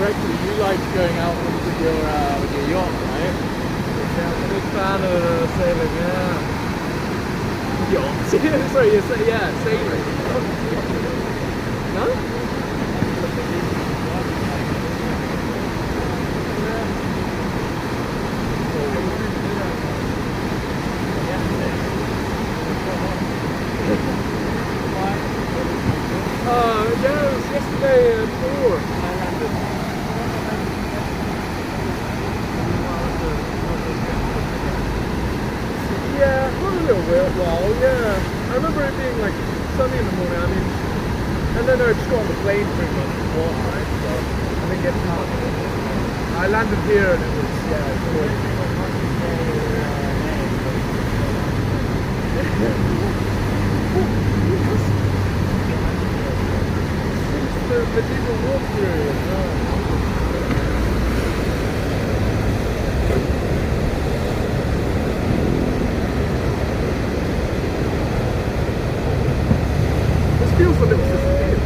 correctly, you like going out with your yacht, right? Yeah, I'm a big fan of sailing, yeah. Yacht? Sorry, yeah, sailing. No? Yeah, it was yesterday at 4. Yeah, not a little bit, well, yeah. I remember it being like sunny in the morning, I mean, and then I just got on the plane pretty much before, right? So I didn't get out. I landed here and it was, yeah, it's gorgeous. The medieval war period, This feels a little suspicious.